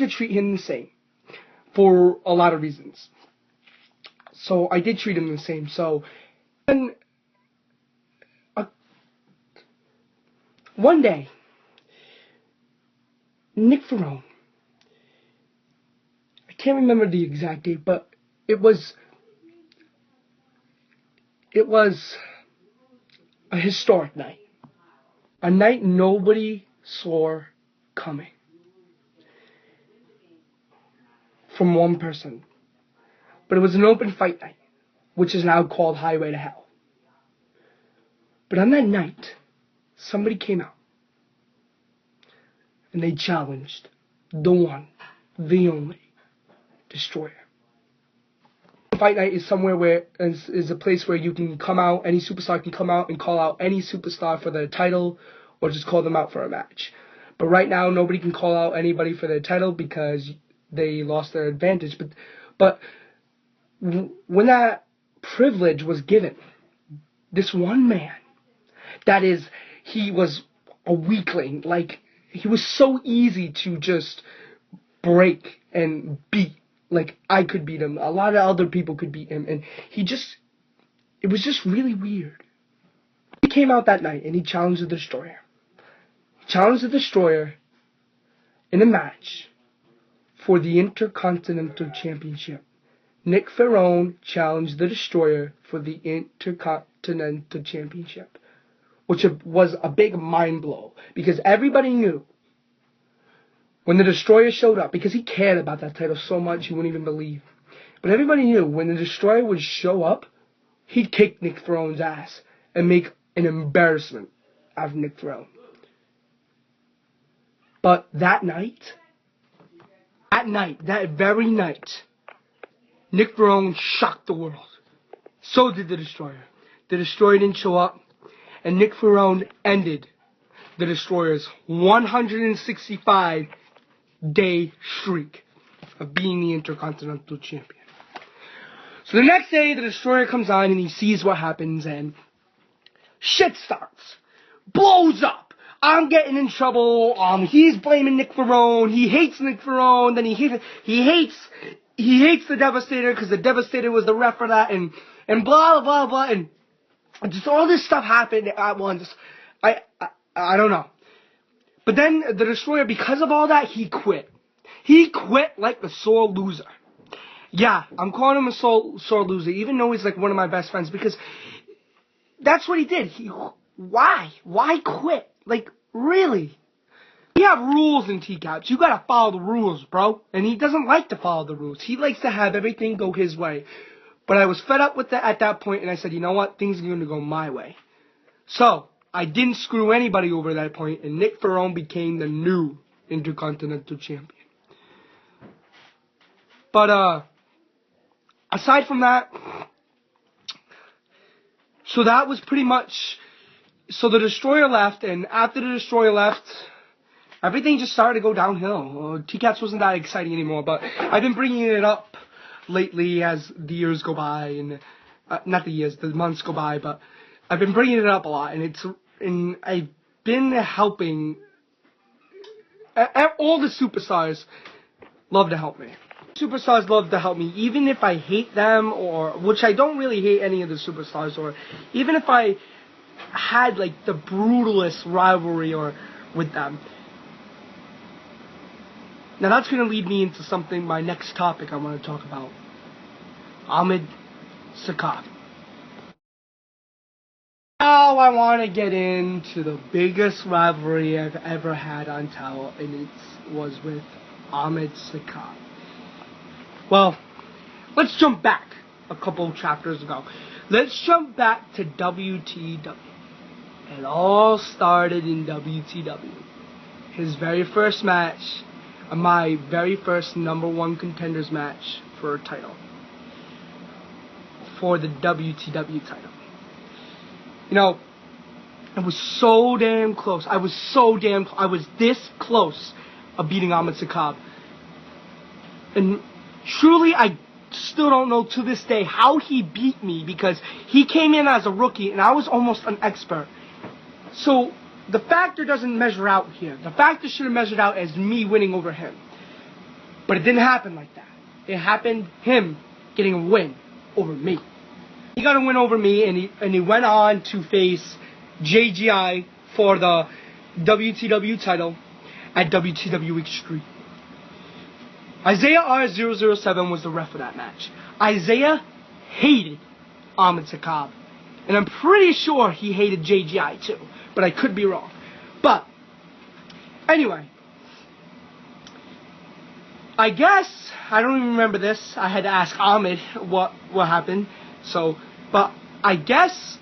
to treat him the same for a lot of reasons. So I did treat him the same. So and one day, Nick Ferrone, I can't remember the exact date, but it was a historic night. A night nobody saw coming. From one person. But it was an open fight night, which is now called Highway to Hell. But on that night, somebody came out. And they challenged the one, the only, Destroyer. Fight night is somewhere where is a place where you can come out, any superstar can come out and call out any superstar for their title or just call them out for a match. But right now nobody can call out anybody for their title because they lost their advantage. But when that privilege was given, this one man, that is, he was a weakling, like he was so easy to just break and beat. Like, I could beat him. A lot of other people could beat him. And it was just really weird. He came out that night and he challenged the Destroyer. He challenged the Destroyer in a match for the Intercontinental Championship. Nick Ferrone challenged the Destroyer for the Intercontinental Championship. Which was a big mind blow. Because everybody knew when the Destroyer showed up, because he cared about that title so much you wouldn't even believe. But everybody knew when the Destroyer would show up, he'd kick Nick Ferrone's ass and make an embarrassment out of Nick Ferrone. But that very night, Nick Ferrone shocked the world. So did the Destroyer. The Destroyer didn't show up, and Nick Ferrone ended the Destroyer's 165 day streak of being the Intercontinental Champion. So the next day, the Destroyer comes on and he sees what happens and shit starts. Blows up. I'm getting in trouble. He's blaming Nick Ferrone. He hates Nick Ferrone. Then he hates the Devastator because the Devastator was the ref for that and blah, blah, blah. And just all this stuff happened at once. I don't know. But then the Destroyer, because of all that, he quit. He quit like a sore loser. Yeah, I'm calling him a sore loser, even though he's like one of my best friends, because that's what he did. Why? Why quit? Like, really? We have rules in Tcaps. You gotta follow the rules, bro. And he doesn't like to follow the rules. He likes to have everything go his way. But I was fed up with that at that point, and I said, you know what? Things are gonna go my way. So I didn't screw anybody over at that point, and Nick Ferrone became the new Intercontinental Champion. But, aside from that, so that was pretty much, so the Destroyer left, and after the Destroyer left, everything just started to go downhill. Tcaps wasn't that exciting anymore, but I've been bringing it up lately as the years go by, and, not the years, the months go by, but I've been bringing it up a lot, and I've been helping. All the superstars love to help me. Superstars love to help me, even if I hate them, or which I don't really hate any of the superstars, or even if I had like the brutalest rivalry or with them. Now that's going to lead me into something, my next topic I want to talk about. Ahmed Tcaps. Now I want to get into the biggest rivalry I've ever had on Tower, and it was with Ahmed Tcaps. Well, let's jump back a couple chapters ago. Let's jump back to WTW. It all started in WTW. His very first match, my very first #1 contenders match for a title. For the WTW title. You know, I was so damn close. I was this close of beating Ahmed Tcaps. And truly, I still don't know to this day how he beat me, because he came in as a rookie and I was almost an expert. So the factor doesn't measure out here. The factor should have measured out as me winning over him. But it didn't happen like that. It happened him getting a win over me. He got a win over me, and he went on to face JGI for the WTW title at WTW Extreme. Isaiah R007 was the ref for that match. Isaiah hated Ahmed Tcap, and I'm pretty sure he hated JGI too, but I could be wrong. But anyway, I guess I don't even remember this. I had to ask Ahmed what happened. So, but I guess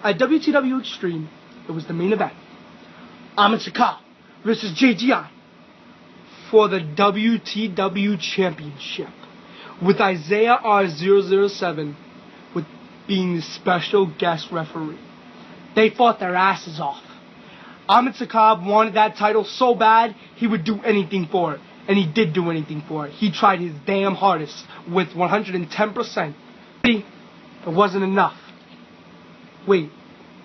at WTW Extreme, it was the main event. Ahmed Tcap versus JGI for the WTW Championship, with Isaiah R007 with being the special guest referee. They fought their asses off. Ahmed Tcap wanted that title so bad, he would do anything for it. And he did do anything for it. He tried his damn hardest with 110%. See, it wasn't enough. Wait,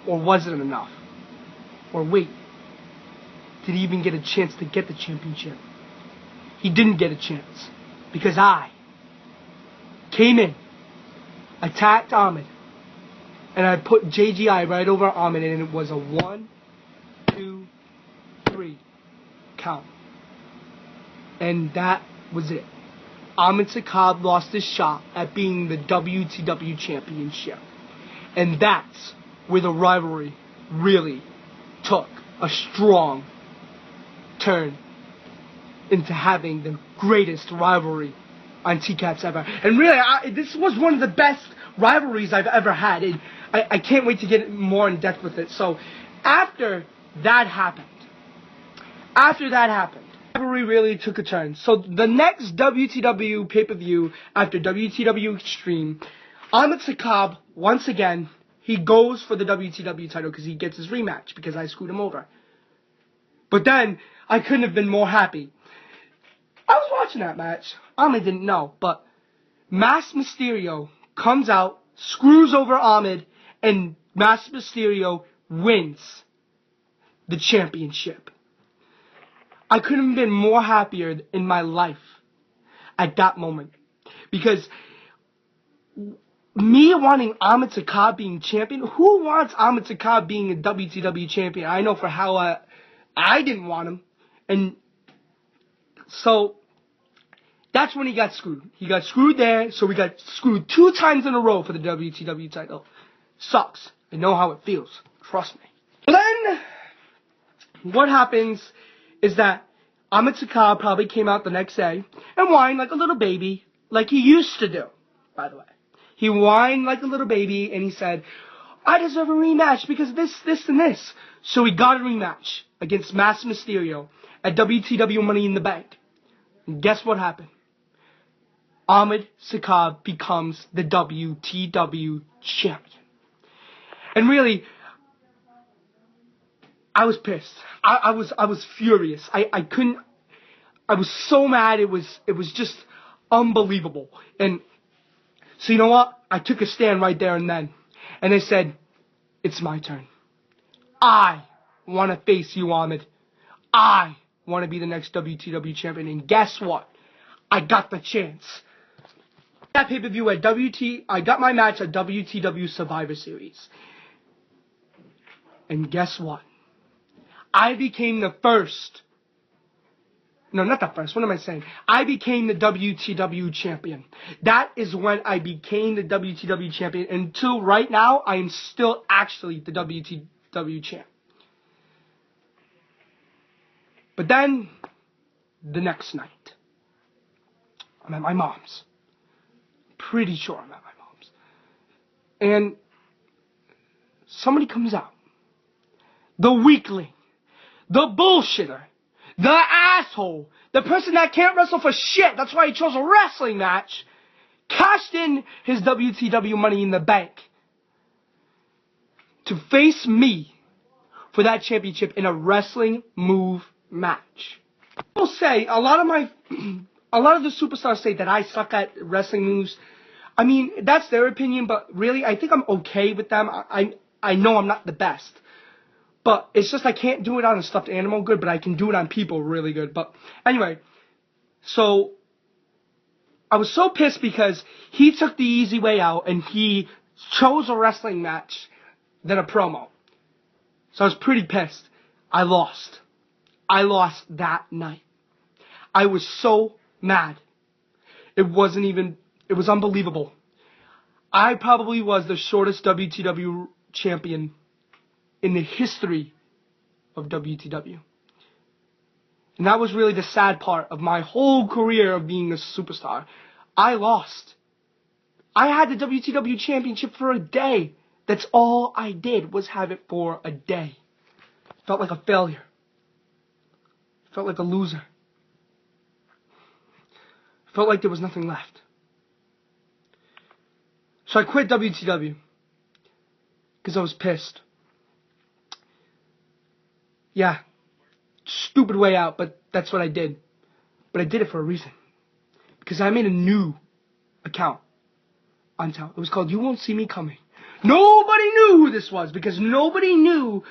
or was it enough? Or wait, did he even get a chance to get the championship? He didn't get a chance, because I came in, attacked Ahmed, and I put JGI right over Ahmed, and it was a 1, 2, 3 count. And that was it. Ahmed Tcap lost his shot at being the WTW Championship. And that's where the rivalry really took a strong turn into having the greatest rivalry on Tcaps ever. And really, this was one of the best rivalries I've ever had. And I can't wait to get more in depth with it. So after that happened, rivalry really took a turn. So the next WTW pay-per-view after WTW Extreme, Ahmed Tcap, once again, he goes for the WTW title because he gets his rematch because I screwed him over. But then, I couldn't have been more happy. I was watching that match. Ahmed didn't know, but Mas Mysterio comes out, screws over Ahmed, and Mas Mysterio wins the championship. I couldn't have been more happier in my life at that moment. Because me wanting Ahmed Tcap being champion, who wants Ahmed Tcap being a WTW champion? I know for how I didn't want him. And so that's when he got screwed. He got screwed there, so we got screwed 2 times in a row for the WTW title. Sucks. I know how it feels. Trust me. But then, what happens is that Ahmed Tcap probably came out the next day and whined like a little baby, like he used to do, by the way. He whined like a little baby, and he said, I deserve a rematch because of this, and this. So he got a rematch against Mas Mysterio at WTW Money in the Bank. And guess what happened? Ahmed Tcap becomes the WTW champion. And really, I was pissed. I was furious. I couldn't. I was so mad. It was just unbelievable. And so you know what? I took a stand right there and then, and I said, "It's my turn. I want to face you, Ahmed. I want to be the next WTW champion." And guess what? I got the chance. That pay-per-view at I got my match at WTW Survivor Series. And guess what? I became the first. No, not the first. What am I saying? I became the WTW champion. That is when I became the WTW champion. Until right now, I am still actually the WTW champ. But then, the next night, I'm at my mom's. Pretty sure I'm at my mom's. And somebody comes out. The weakling. The bullshitter. The asshole. The person that can't wrestle for shit. That's why he chose a wrestling match. Cashed in his WTW Money in the Bank to face me for that championship in a wrestling move match. People say, a lot of the superstars say that I suck at wrestling moves. I mean, that's their opinion, but really, I think I'm okay with them. I know I'm not the best. But it's just I can't do it on a stuffed animal good, but I can do it on people really good. But anyway, so I was so pissed because he took the easy way out and he chose a wrestling match than a promo. So I was pretty pissed. I lost. I lost that night. I was so mad. It was unbelievable. I probably was the shortest WTW champion in the history of WTW. And that was really the sad part of my whole career of being a superstar. I lost. I had the WTW championship for a day. That's all I did, was have it for a day. Felt like a failure. Felt like a loser. Felt like there was nothing left. So I quit WTW because I was pissed. Yeah, stupid way out, but that's what I did. But I did it for a reason. Because I made a new account on town. It was called You Won't See Me Coming. Nobody knew who this was because nobody knew.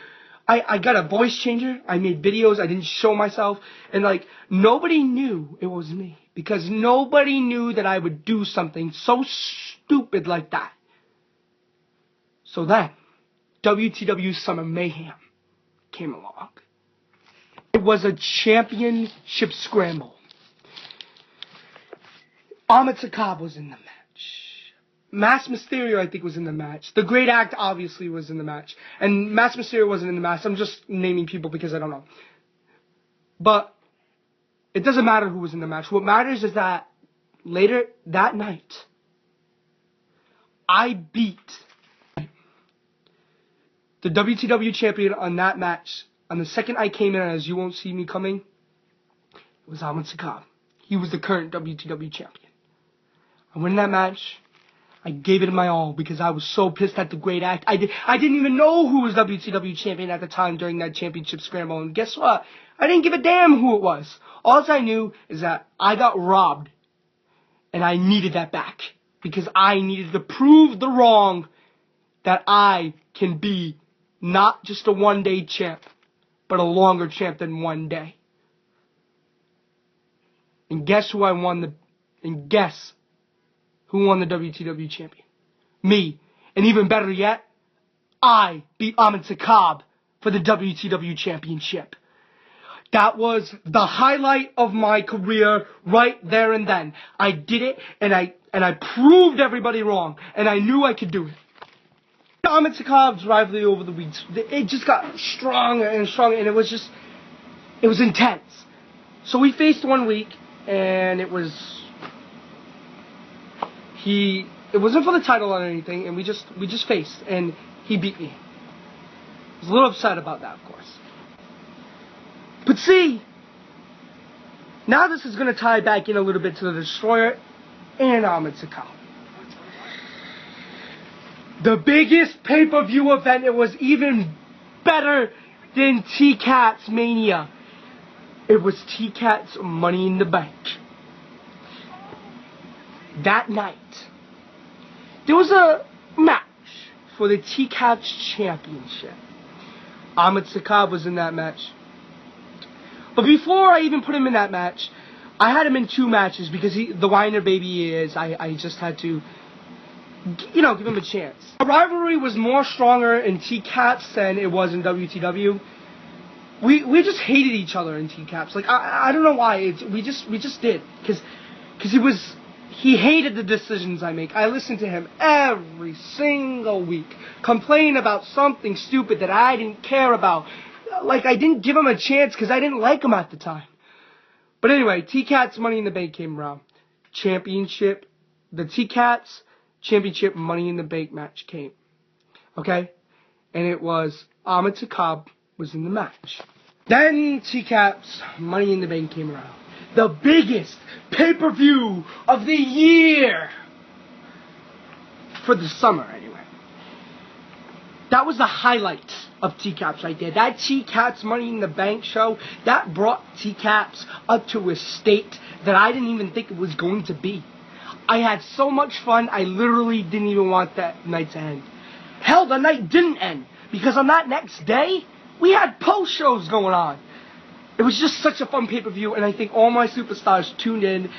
I got a voice changer. I made videos. I didn't show myself. And like, nobody knew it was me. Because nobody knew that I would do something so stupid like that. So then, WTW Summer Mayhem came along. It was a championship scramble. Ahmed Tcaps was in the match. Mass Mysterio, I think, was in the match. The Great Act, obviously, was in the match. And Mass Mysterio wasn't in the match. I'm just naming people because I don't know. But it doesn't matter who was in the match. What matters is that later that night, I beat the WTW champion on that match. On the second I came in as You Won't See Me Coming, it was Ahmed Tcaps. He was the current WTW champion. I won that match. I gave it my all because I was so pissed at the Great Act. I didn't even know who was WTW champion at the time during that championship scramble. And guess what? I didn't give a damn who it was. All I knew is that I got robbed. And I needed that back. Because I needed to prove the wrong that I can be not just a one-day champ, but a longer champ than one day. And guess who won the WTW champion? Me. And even better yet, I beat Ahmed Tcaps for the WTW championship. That was the highlight of my career right there and then. I did it, and I proved everybody wrong, and I knew I could do it. Ahmed Tcaps' rivalry over the weeks, it just got stronger and stronger, and it was intense. So we faced one week, and it wasn't for the title or anything, and we just faced, and he beat me. I was a little upset about that, of course. But see, now this is going to tie back in a little bit to the Destroyer and Ahmed Tcaps. The biggest pay-per-view event, it was even better than Tcaps Mania. It was Tcaps Money in the Bank. That night, there was a match for the Tcaps Championship. Ahmed Tcaps was in that match. But before I even put him in that match, I had him in two matches because the whiner baby he is. I just had to, give him a chance. The rivalry was more stronger in Tcaps than it was in WTW. We just hated each other in Tcaps. Like, I don't know why. We just did. Because he hated the decisions I make. I listened to him every single week, complain about something stupid that I didn't care about. Like, I didn't give him a chance because I didn't like him at the time. But anyway, Tcaps Money in the Bank came around. The Tcaps Championship Money in the Bank match came. Okay? And it was Ahmed Tcaps was in the match. Then Tcaps Money in the Bank came around. The biggest pay-per-view of the year. For the summer, anyway. That was the highlight of Tcaps right there. That Tcaps Money in the Bank show, that brought Tcaps up to a state that I didn't even think it was going to be. I had so much fun, I literally didn't even want that night to end. Hell, the night didn't end. Because on that next day, we had post shows going on. It was just such a fun pay-per-view, and I think all my superstars tuned in,